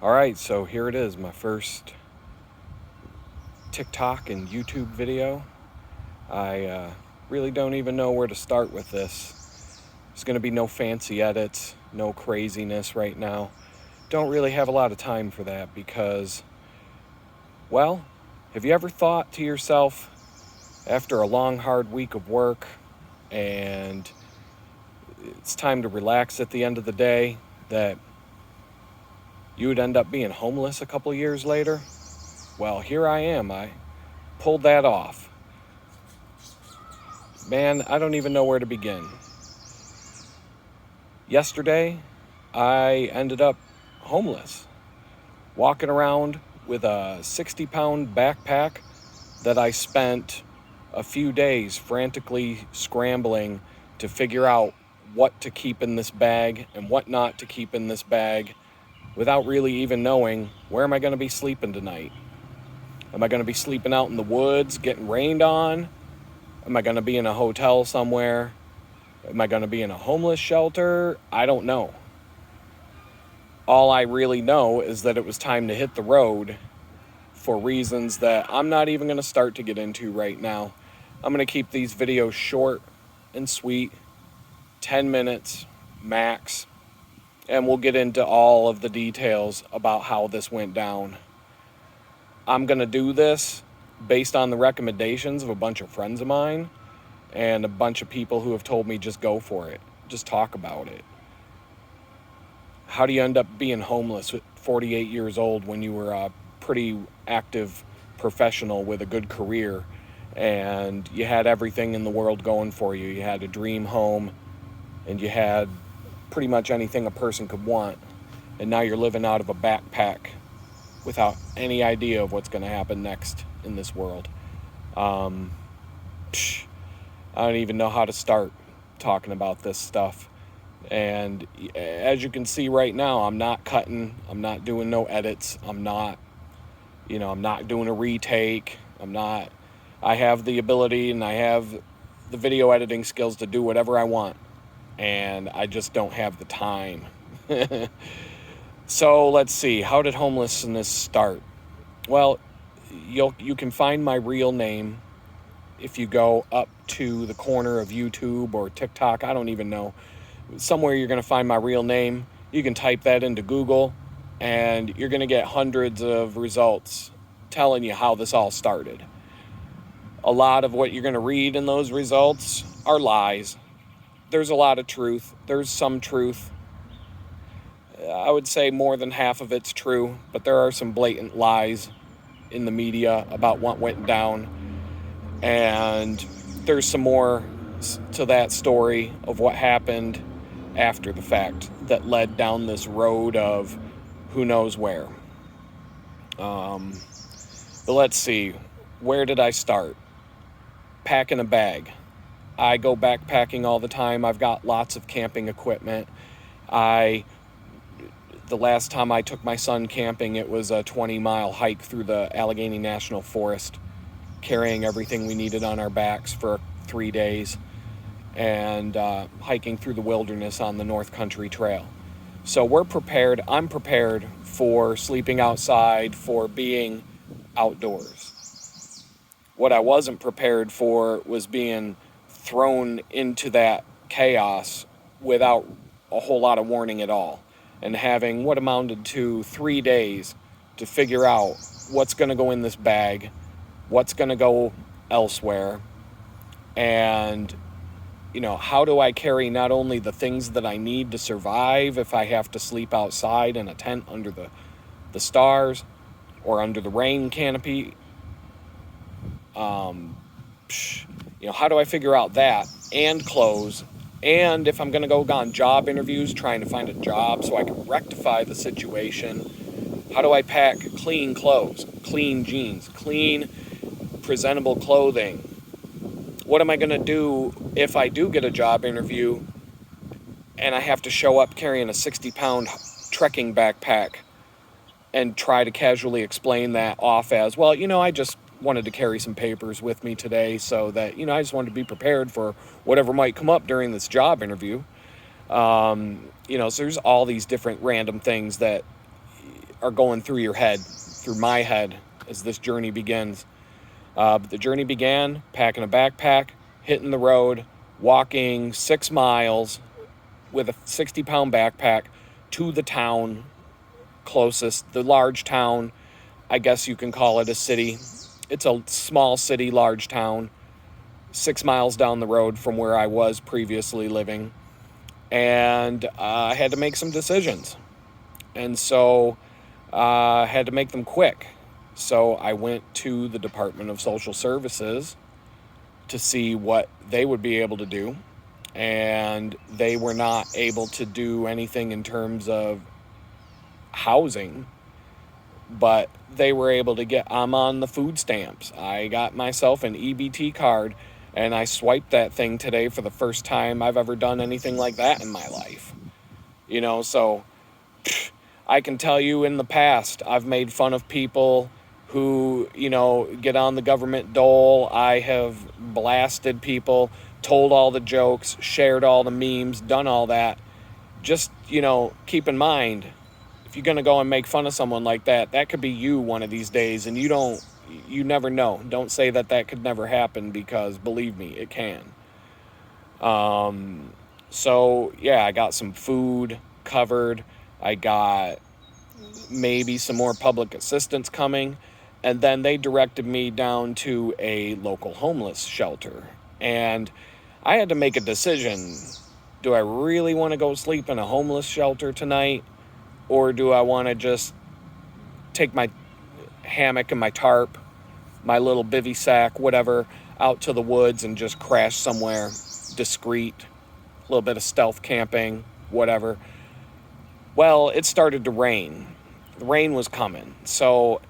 Alright, so here it is, my first TikTok and YouTube video. I really don't even know where to start with this. There's going to be no fancy edits, no craziness right now. Don't really have a lot of time for that because, well, have you ever thought to yourself, after a long, hard week of work and it's time to relax at the end of the day, that you would end up being homeless a couple years later? Well, here I am. I pulled that off. Man, I don't even know where to begin. Yesterday, I ended up homeless, walking around with a 60-pound backpack that I spent a few days frantically scrambling to figure out what to keep in this bag and what not to keep in this bag without really even knowing where am I going to be sleeping tonight. Am I going to be sleeping out in the woods, getting rained on? Am I going to be in a hotel somewhere? Am I going to be in a homeless shelter? I don't know. All I really know is that it was time to hit the road for reasons that I'm not even going to start to get into right now. I'm going to keep these videos short and sweet, 10 minutes max, and we'll get into all of the details about how this went down. I'm going to do this based on the recommendations of a bunch of friends of mine and a bunch of people who have told me just go for it. Just talk about it. How do you end up being homeless at 48 years old when you were a pretty active professional with a good career and you had everything in the world going for you? You had a dream home and you had pretty much anything a person could want, and now you're living out of a backpack without any idea of what's going to happen next in this world. I don't even know how to start talking about this stuff. And as you can see right now, I'm not cutting, I'm not doing no edits, I'm not doing a retake, I have the ability and I have the video editing skills to do whatever I want, and I just don't have the time. So let's see, how did homelessness start? Well, you can find my real name if you go up to the corner of YouTube or TikTok. I don't even know. Somewhere you're going to find my real name. You can type that into Google and you're going to get hundreds of results telling you how this all started. A lot of what you're going to read in those results are lies. There's a lot of truth. There's some truth. I would say more than half of it's true, but there are some blatant lies in the media about what went down. And there's some more to that story of what happened after the fact that led down this road of who knows where. But let's see, where did I start? Packing a bag. I go backpacking all the time. I've got lots of camping equipment. The last time I took my son camping, it was a 20-mile hike through the Allegheny National Forest, carrying everything we needed on our backs for 3 days, and hiking through the wilderness on the North Country Trail. So we're prepared. I'm prepared for sleeping outside, for being outdoors. What I wasn't prepared for was being thrown into that chaos without a whole lot of warning at all, and having what amounted to 3 days to figure out what's going to go in this bag, what's going to go elsewhere, and how do I carry not only the things that I need to survive if I have to sleep outside in a tent under the stars or under the rain canopy. How do I figure out that and clothes? And if I'm going to go on job interviews, trying to find a job so I can rectify the situation, how do I pack clean clothes, clean jeans, clean, presentable clothing? What am I going to do if I do get a job interview and I have to show up carrying a 60-pound trekking backpack and try to casually explain that off as, well, I just wanted to carry some papers with me today so that, I just wanted to be prepared for whatever might come up during this job interview. So there's all these different random things that are going through your head, through my head, as this journey begins. But the journey began packing a backpack, hitting the road, walking 6 miles with a 60-pound backpack to the town closest, the large town. I guess you can call it a city. It's a small city, large town, 6 miles down the road from where I was previously living. And I had to make some decisions. And so I had to make them quick. So I went to the Department of Social Services to see what they would be able to do. And they were not able to do anything in terms of housing, but they were able to get, I'm on the food stamps. I got myself an EBT card, and I swiped that thing today for the first time I've ever done anything like that in my life. So I can tell you in the past, I've made fun of people who, get on the government dole. I have blasted people, told all the jokes, shared all the memes, done all that. Just, keep in mind, if you're going to go and make fun of someone like that, that could be you one of these days, and you never know. Don't say that could never happen, because believe me, it can. So yeah, I got some food covered. I got maybe some more public assistance coming. And then they directed me down to a local homeless shelter. And I had to make a decision. Do I really want to go sleep in a homeless shelter tonight? Or do I want to just take my hammock and my tarp, my little bivy sack, whatever, out to the woods and just crash somewhere discreet, a little bit of stealth camping, whatever. Well, it started to rain. The rain was coming. So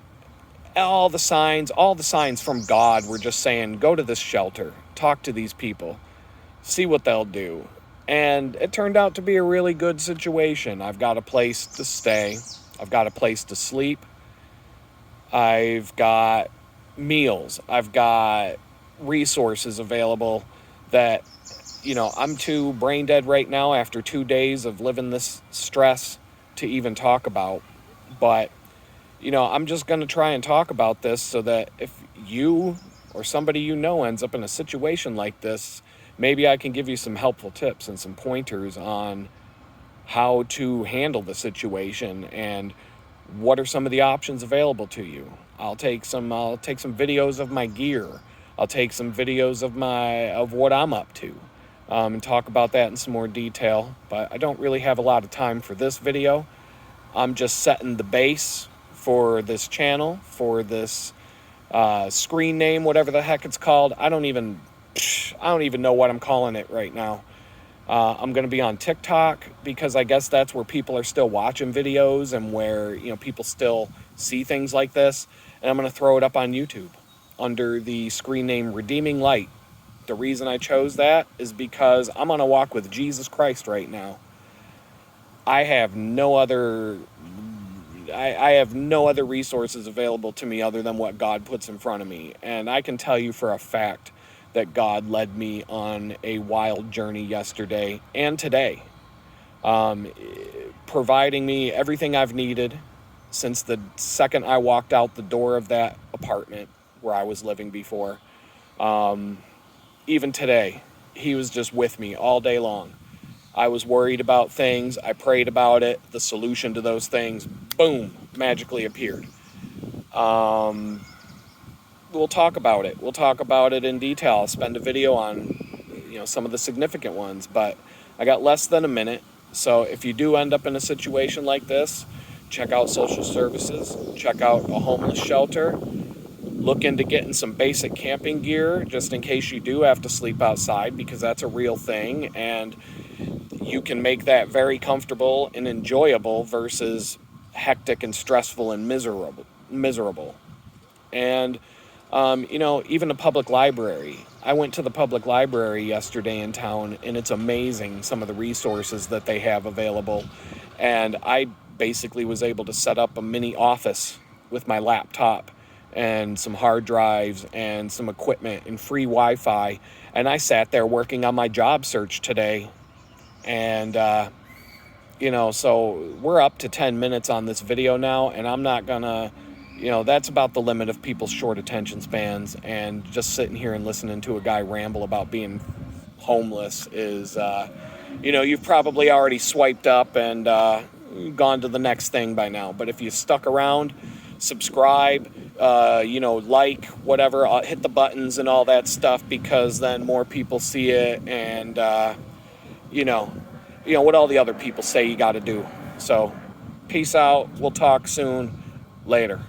all the signs from God were just saying, go to this shelter, talk to these people, see what they'll do. And it turned out to be a really good situation. I've got a place to stay. I've got a place to sleep. I've got meals. I've got resources available that, I'm too brain dead right now after 2 days of living this stress to even talk about. But I'm just going to try and talk about this so that if you or somebody ends up in a situation like this, maybe I can give you some helpful tips and some pointers on how to handle the situation and what are some of the options available to you. I'll take some videos of my gear. I'll take some videos of what I'm up to, and talk about that in some more detail. But I don't really have a lot of time for this video. I'm just setting the base for this channel, for this screen name, whatever the heck it's called. I don't even know what I'm calling it right now. I'm going to be on TikTok because I guess that's where people are still watching videos and where, people still see things like this. And I'm going to throw it up on YouTube under the screen name Redeeming Light. The reason I chose that is because I'm on a walk with Jesus Christ right now. I have no other resources available to me other than what God puts in front of me. And I can tell you for a fact that God led me on a wild journey yesterday and today, providing me everything I've needed since the second I walked out the door of that apartment where I was living before. Even today, he was just with me all day long. I was worried about things. I prayed about it. The solution to those things, boom, magically appeared. We'll talk about it. We'll talk about it in detail. I'll spend a video on, some of the significant ones, but I got less than a minute. So if you do end up in a situation like this, check out social services, check out a homeless shelter, look into getting some basic camping gear just in case you do have to sleep outside, because that's a real thing. And you can make that very comfortable and enjoyable versus hectic and stressful and miserable. And, even a public library. I went to the public library yesterday in town, and it's amazing some of the resources that they have available. And I basically was able to set up a mini office with my laptop and some hard drives and some equipment and free Wi-Fi. And I sat there working on my job search today. And So we're up to 10 minutes on this video now, and I'm not gonna, that's about the limit of people's short attention spans. And just sitting here and listening to a guy ramble about being homeless is, you've probably already swiped up and gone to the next thing by now. But if you stuck around, subscribe, like, whatever, hit the buttons and all that stuff, because then more people see it, and, what all the other people say you got to do. So, peace out. We'll talk soon. Later.